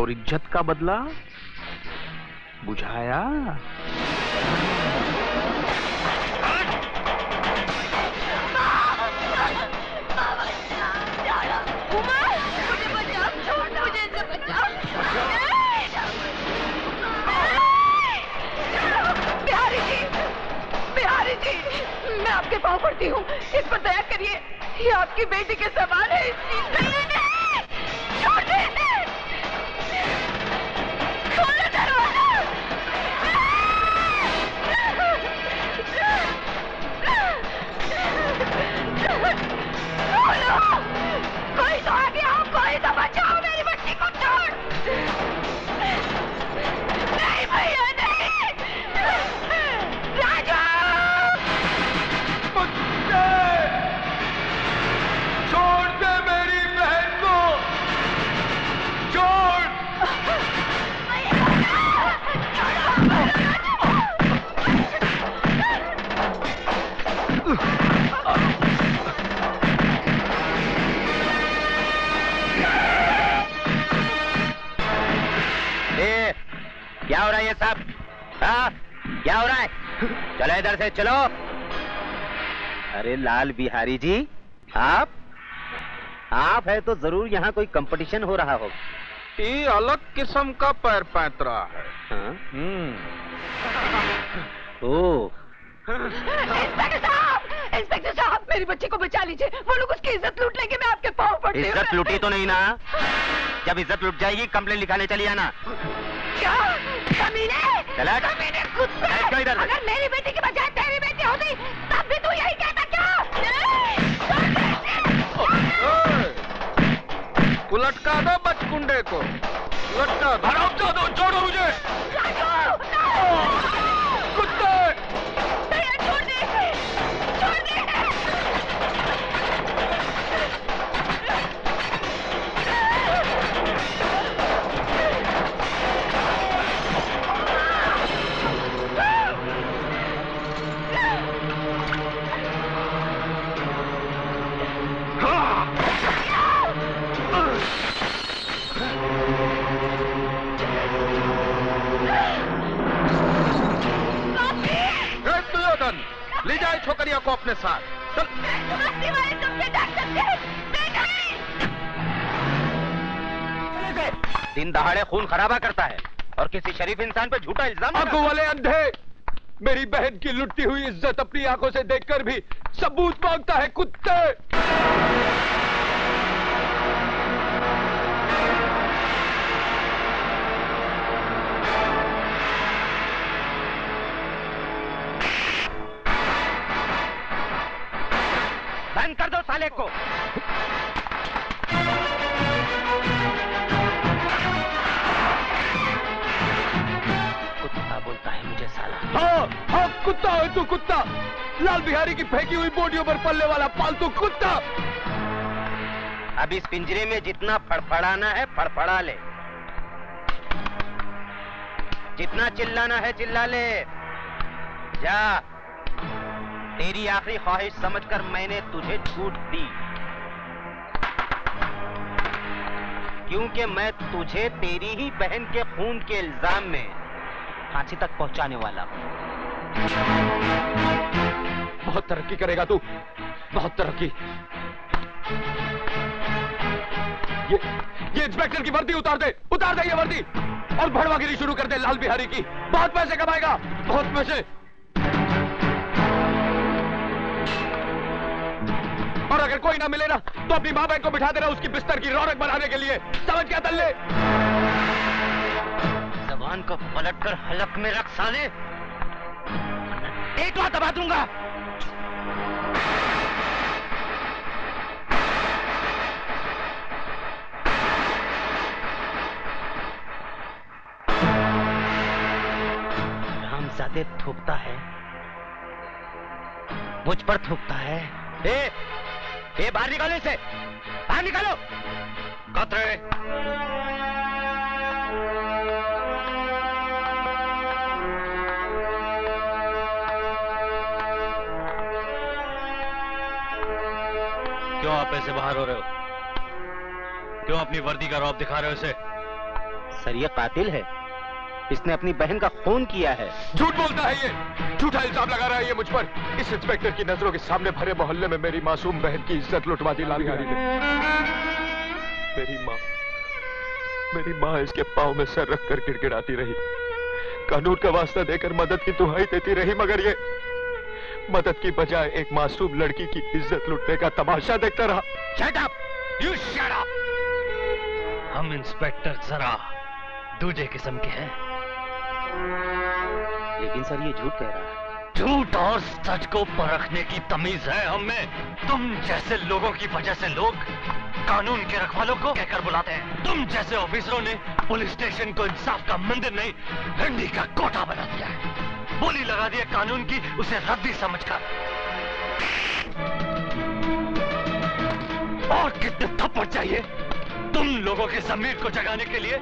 और इज्जत का बदला बुझाया। बिहारी जी, मैं आपके पाँव पड़ती हूँ, इस पर दया करिए। ये आपकी बेटी के सवाल है। छोड़ दीजिए। खोलो दरवाजा। खोलो, कोई तो आ गया, कोई तो बचाओ मेरी बच्ची को। छोड़। नहीं भैया, नहीं। राजू, छोड़ दे मेरी बहन को, छोड़। क्या हो रहा है ये सब? हाँ, क्या हो रहा है? चलो इधर से चलो। अरे लाल बिहारी जी, आप है तो जरूर यहाँ कोई कंपटीशन हो रहा होगा। ये अलग किस्म का पैर पैंतरा है। हाँ? ओह, इंस्पेक्टर साहब, मेरी बच्ची को बचा लीजिए। वो लोग उसकी इज्जत लूट लेंगे। मैं आपके पाँव पड़ती हूँ। इज्जत लूटी तो नहीं ना? जब इज्जत लूट जाएगी कंप्लेन लिखाने चली आना। क्या? कमीने? कमीने कुत्ते! इधर। अगर मेरी बेटी की बजाय तेरी बेटी होती, तब भी तू यही कहता क्या? उलटका दो बचकुंडे को, उलटका दो। छोड़ो मुझे। कुत्ते! भैया छोड़ दे, छोड़ दे। ले जाए छोकरिया को अपने साथ। चल। दिन दहाड़े खून खराबा करता है और किसी शरीफ इंसान पे झूठा इल्जाम। आंखों वाले अंधे, मेरी बहन की लुटती हुई इज्जत अपनी आंखों से देखकर भी सबूत मांगता है, कुत्ते। बंद कर दो साले को। कुत्ता बोलता है मुझे साला। हाँ, कुत्ता है तू, कुत्ता। लाल बिहारी की फेंकी हुई बोटियों पर पलने वाला पालतू कुत्ता। अब इस पिंजरे में जितना फड़फड़ाना है फड़फड़ा ले, जितना चिल्लाना है चिल्ला ले। जा, तेरी आखिरी ख्वाहिश समझकर मैंने तुझे छूट दी, क्योंकि मैं तुझे तेरी ही बहन के खून के इल्जाम में फांसी तक पहुंचाने वाला हूं। बहुत तरक्की करेगा तू, बहुत तरक्की। ये इंस्पेक्टर की वर्दी उतार दे, उतार दे ये वर्दी, और भड़वागिरी शुरू कर दे लाल बिहारी की। बहुत पैसे कमाएगा, बहुत पैसे। और अगर कोई ना मिले ना, तो अपनी माँ बहन को बिठा देना उसकी बिस्तर की रौनक बनाने के लिए। समझ गया दल्ले? जबान को पलट कर हलक में रख साले, एक बार दबा दूंगा। रामजादे थूकता है, मुझ पर थूकता है। ए, बाहर निकालो इसे, बाहर निकालो। कतरे क्यों आप ऐसे बाहर हो रहे हो? क्यों अपनी वर्दी का रौब दिखा रहे हो इसे? सर ये कातिल है, इसने अपनी बहन का खून किया है। झूठ बोलता है ये, झूठा इल्जाम लगा रहा है ये मुझ पर। इस इंस्पेक्टर की नजरों के सामने भरे मोहल्ले में मेरी मासूम बहन की इज्जत लुटवा दी लाल बिहारी ने। मेरी माँ इसके पाँव में सर रखकर गिड़गिड़ाती रही, कानून का वास्ता देकर मदद की दुहाई देती रही, मगर ये मदद की बजाय एक मासूम लड़की की इज्जत लुटने का तमाशा देखता रहा। Shut up! You shut up! हम इंस्पेक्टर जरा दूजे किस्म के हैं। लेकिन सर ये झूठ कह रहा है। झूठ और सच को परखने की तमीज है हमें। तुम जैसे लोगों की वजह से लोग कानून के रखवालों को कहकर बुलाते हैं। तुम जैसे ऑफिसरों ने पुलिस स्टेशन को इंसाफ का मंदिर नहीं, रंडी का कोटा बना दिया है। बोली लगा दी है कानून की, उसे रद्दी समझकर। और कितने थप्पड़ चाहिए तुम लोगों के जमीर को जगाने के लिए?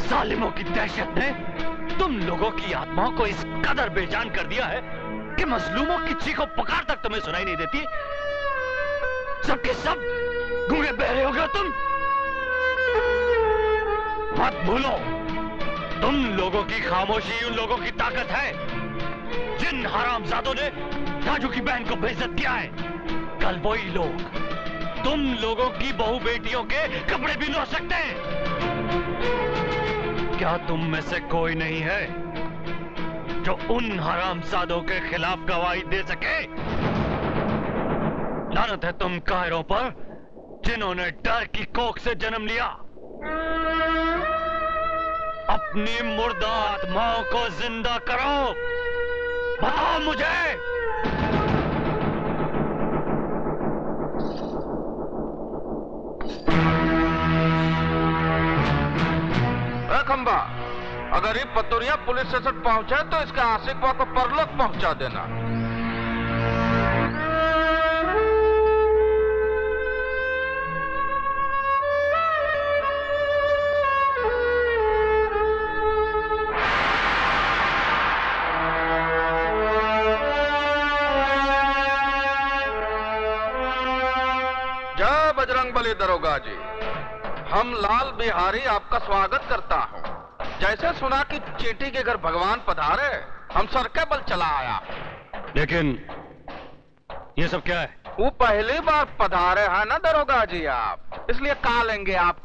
जालिमों की दहशत ने तुम लोगों की आत्माओं को इस कदर बेजान कर दिया है कि मजलूमों की चीखों पुकार तक तुम्हें सुनाई नहीं देती। सबके सब गूंगे बहरे हो गए तुम। मत भूलो, तुम लोगों की खामोशी उन लोगों की ताकत है जिन हरामजादों ने राजू की बहन को बेइज्जत किया है। कल वही लोग तुम लोगों की बहू बेटियों के कपड़े भी लो सकते हैं। क्या तुम में से कोई नहीं है जो उन हरामजादों के खिलाफ गवाही दे सके? लानत है तुम कायरों पर जिन्होंने डर की कोख से जन्म लिया। अपनी मुर्दा आत्माओं को जिंदा करो। बताओ मुझे। खंबा, अगर ये पतुरिया पुलिस स्टेशन पहुंचे तो इसके आशिकवा को परलोक पहुंचा देना। जय बजरंगबली दरोगा जी, हम लाल बिहारी आपका स्वागत करता हूँ। जैसे सुना कि चींटी के घर भगवान पधारे, हम सर के बल चला आया। लेकिन ये सब क्या है? वो पहली बार पधारे हैं ना दरोगा जी आप, इसलिए कालेंगे आप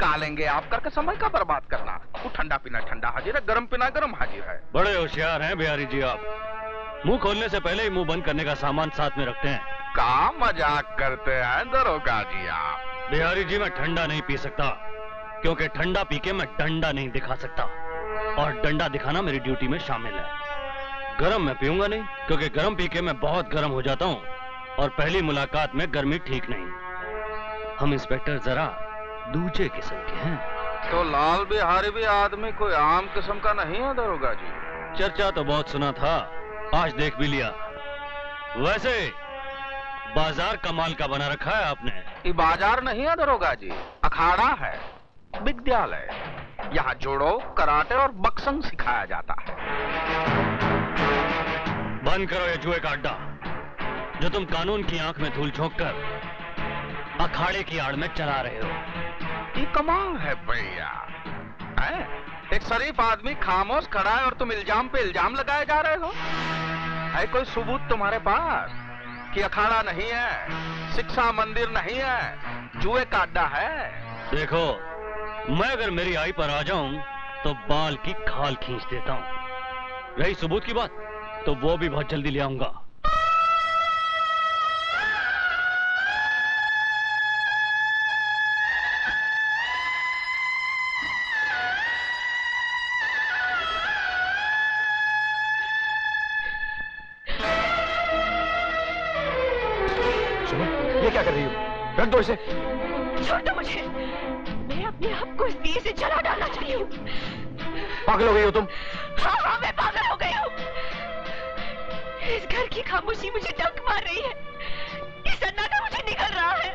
करके समय का बर्बाद करना। वो ठंडा पीना ठंडा हाजिर है, गरम पीना गरम हाजिर है। बड़े होशियार हैं बिहारी जी आप। मुंह खोलने से पहले ही मुंह बंद करने का सामान साथ में रखते हैं। का मजाक करते हैं दरोगा जी आप? बिहारी जी मैं ठंडा नहीं पी सकता, क्योंकि ठंडा पी के मैं डंडा नहीं दिखा सकता, और डंडा दिखाना मेरी ड्यूटी में शामिल है। गरम मैं पीऊंगा नहीं, क्योंकि गरम पी के मैं बहुत गरम हो जाता हूँ, और पहली मुलाकात में गर्मी ठीक नहीं। हम इंस्पेक्टर जरा दूजे किस्म के हैं। तो लाल बिहारी भी आदमी कोई आम किस्म का नहीं है दरोगा जी? चर्चा तो बहुत सुना था, आज देख भी लिया। वैसे बाजार कमाल का बना रखा है आपने। ये बाजार नहीं है दरोगा जी, अखाड़ा है, विद्यालय। यहाँ जोड़ो, कराटे और बक्संग सिखाया जाता है। बंद करो ये जुए का अड्डा, जो तुम कानून की आंख में धूल झोंक कर अखाड़े की आड़ में चला रहे हो। ये कमाल है भैया, एक शरीफ आदमी खामोश खड़ा है और तुम इल्जाम पे इल्जाम लगाए जा रहे हो। है कोई सबूत तुम्हारे पास कि अखाड़ा नहीं है, शिक्षा मंदिर नहीं है, जुए का अड्डा है? देखो, मैं अगर मेरी आई पर आ जाऊं तो बाल की खाल खींच देता हूं। रही सबूत की बात, तो वो भी बहुत जल्दी ले आऊंगा। ये क्या कर रही हो? रख दो इसे। छोड़ दो मुझे, मैं अपने आप को इस दिए से जला डालना चाहती हूँ। पागल हो गई हो तुम? हाँ, मैं पागल हो गई हूँ। इस घर की खामोशी मुझे डंक मार रही है, ये सन्नाटा मुझे निकल रहा है।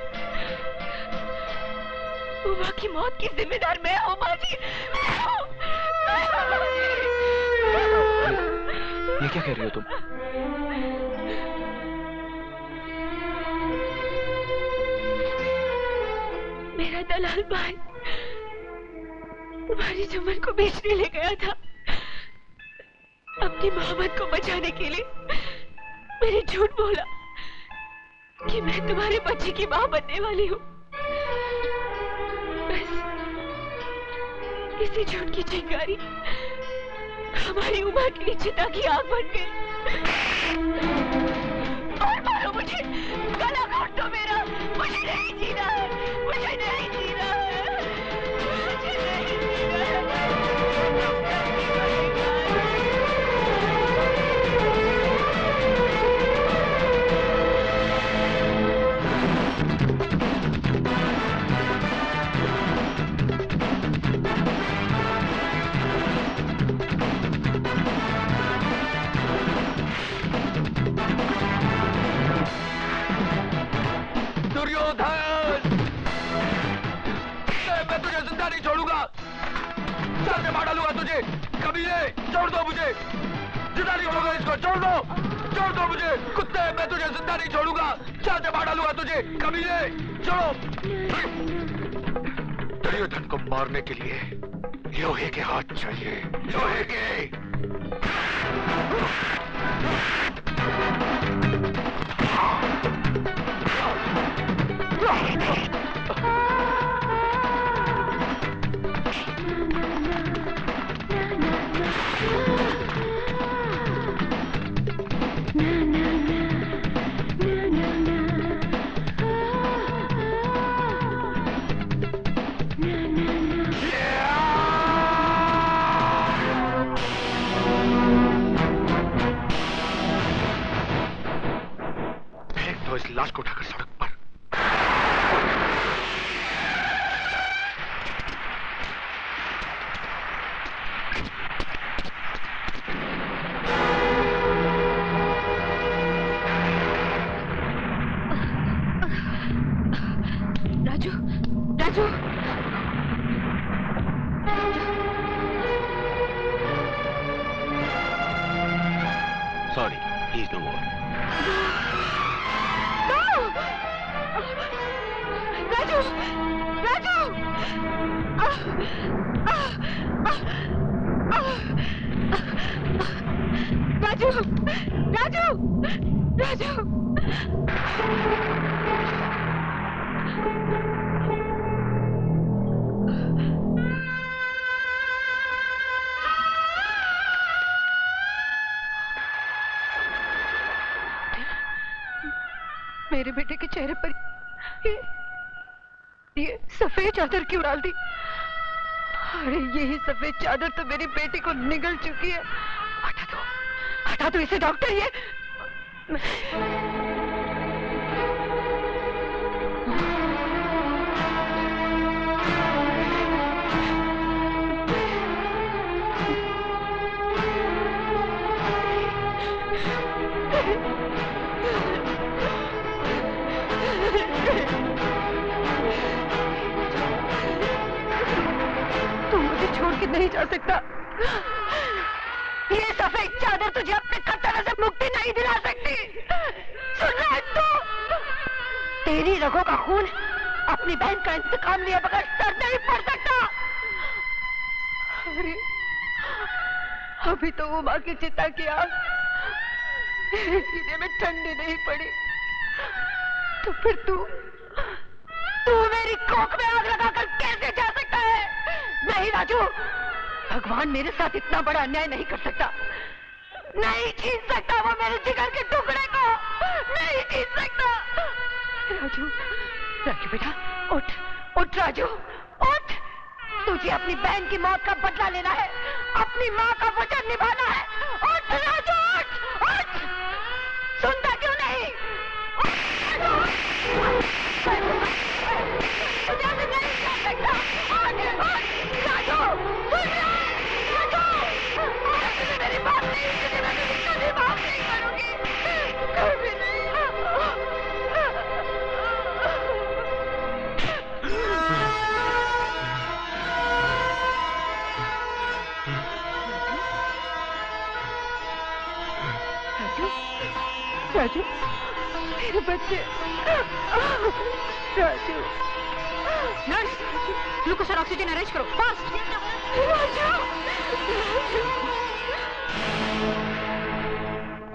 उमा की मौत की जिम्मेदार मैं हूँ माँ जी। ये क्या कह रही हो तुम? मेरा दलाल भाई तुम्हारी चमन को बेचने ले गया था। अपनी मोहब्बत को बचाने के लिए मैंने झूठ बोला कि मैं तुम्हारे बच्चे की मां बनने वाली हूँ। बस इसी झूठ की चिंगारी हमारी उम्र के लिए चिता की आग बन गई। और मारो मुझे, गला काट दो मेरा, मुझे नहीं जीना है, मुझे नहीं जीना है, मुझे नहीं जीना है। मैं तुझे जिंदा नहीं छोड़ूंगा। सर से मार डालूंगा तुझे। कमीने, छोड़ दो मुझे। जिंदा नहीं छोड़ूंगा इसको, छोड़ दो मुझे। कुत्ते, मैं तुझे जिंदा नहीं छोड़ूंगा। सर से मार डालूंगा तुझे। कमीने, छोड़ो। दुर्योधन को मारने के लिए लोहे के हाथ चाहिए, लोहे के। इस लाश को उठाकर सड़क पर। Raju, Raju, sorry, he is no more. Raju, Raju, Raju, Raju, Raju. मेरे बेटे के चेहरे पर ये सफेद चादर क्यों डाल दी? अरे यही सफेद चादर तो मेरी बेटी को निगल चुकी है। हटा दो इसे डॉक्टर। ये छोड़ के नहीं जा सकता। ये सफेद चादर तुझे अपने खतरे से मुक्ति नहीं दिला सकती। सुन रहा है तू? तेरी रगों का खून अपनी बहन का इंतकाम लिए बगैर सर नहीं पड़ सकता। अरे अभी तो वो माँ की चिता की आग मेरे सीने में ठंडी नहीं पड़ी, तो फिर तू मेरी कोख में आग लगाकर कैसे जा सकता है? नहीं राजू, भगवान मेरे साथ इतना बड़ा अन्याय नहीं कर सकता। नहीं छीन सकता वो मेरे जिगर के टुकड़े को, नहीं छीन सकता। राजू, राजू बेटा, उठ उठ राजू, उठ। तुझे अपनी बहन की मौत का बदला लेना है, अपनी माँ का वचन निभाना है। उठ राजू, उठ उठ। सुनता क्यों नहीं? तुझे भी नहीं कर सकता। राजू, राजू, मेरी बात नहीं सुनी, मैं कभी बात नहीं करूंगी, कभी नहीं। राजू, राजू, मेरे बच्चे, राजू। नर्स, ग्लूकोज और ऑक्सीजन अरेंज करो, फास्ट।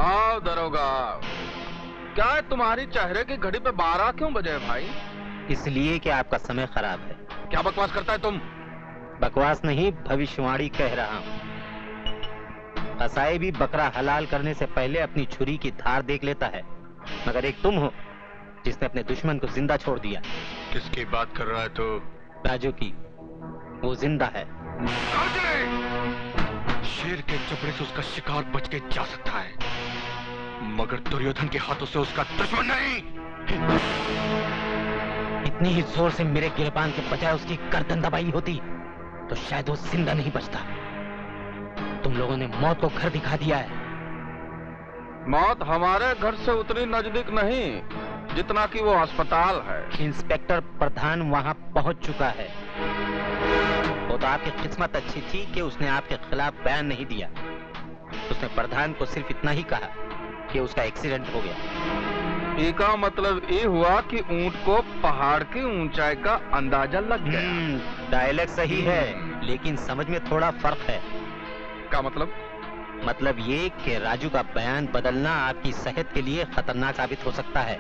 आओ दरोगा, क्या है तुम्हारी चेहरे की घड़ी पे 12 क्यों बजे भाई? इसलिए कि आपका समय खराब है। क्या बकवास करता है तुम? बकवास नहीं, भविष्यवाणी कह रहा हूँ। कसाई भी बकरा हलाल करने से पहले अपनी छुरी की धार देख लेता है, मगर एक तुम हो जिसने अपने दुश्मन को जिंदा छोड़ दिया। किसकी बात कर रहा है तू? राजू की। वो जिंदा है। शेर के जबड़े से उसका शिकार बच के जा सकता है, मगर दुर्योधन के हाथों से उसका दुश्मन नहीं। इतनी ही जोर से मेरे गिरबान के बजाय उसकी गर्दन दबाई होती तो शायद वो जिंदा नहीं बचता। तुम लोगों ने मौत को घर दिखा दिया है। मौत हमारे घर से उतनी नजदीक नहीं जितना कि वो अस्पताल है। इंस्पेक्टर प्रधान वहां पहुंच चुका है। वो तो आपकी किस्मत अच्छी थी कि उसने आपके खिलाफ बयान नहीं दिया। उसने प्रधान को सिर्फ इतना ही कहा कि उसका एक्सीडेंट हो गया। इसका मतलब ये हुआ कि ऊंट को पहाड़ की ऊंचाई का अंदाजा लग गया। डायलॉग सही है, लेकिन समझ में थोड़ा फर्क है। क्या मतलब? मतलब ये कि राजू का बयान बदलना आपकी सेहत के लिए खतरनाक साबित हो सकता है।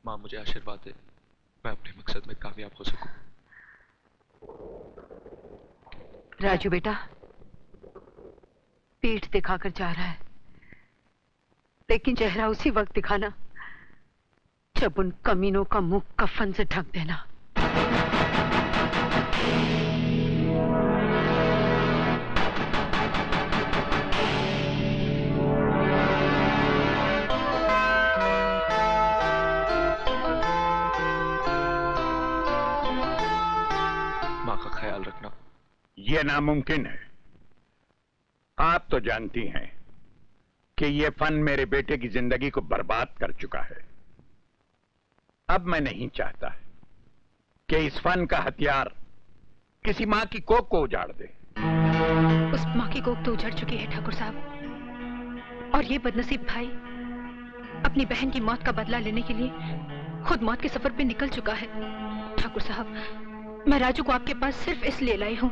माँ मुझे आशीर्वाद दे, मैं अपने मकसद में कामयाब हो सकूं। राजू बेटा, पीठ दिखाकर जा रहा है, लेकिन चेहरा उसी वक्त दिखाना जब उन कमीनों का मुंह कफन से ढक देना। माँ का ख्याल रखना। ये नामुमकिन है। आप तो जानती हैं कि ये फन मेरे बेटे की जिंदगी को बर्बाद कर चुका है। अब मैं नहीं चाहता कि इस फन का हथियार किसी मां की कोख को उजाड़ दे। उस मां की कोख तो उजड़ चुकी है ठाकुर साहब, और ये बदनसीब भाई अपनी बहन की मौत का बदला लेने के लिए खुद मौत के सफर पे निकल चुका है। ठाकुर साहब, मैं राजू को आपके पास सिर्फ इसलिए लाई हूं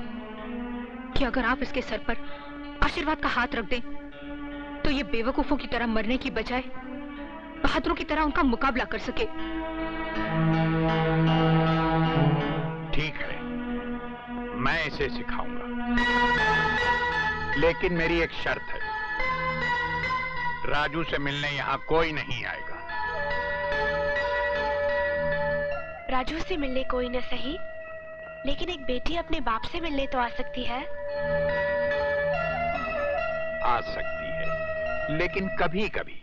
कि अगर आप इसके सर पर आशीर्वाद का हाथ रख दें तो ये बेवकूफों की तरह मरने की बजाय बहादुरों की तरह उनका मुकाबला कर सके। ठीक है, मैं इसे सिखाऊंगा, लेकिन मेरी एक शर्त है। राजू से मिलने यहां कोई नहीं आएगा। राजू से मिलने कोई न सही, लेकिन एक बेटी अपने बाप से मिलने तो आ सकती है। आ सकती है, लेकिन कभी कभी।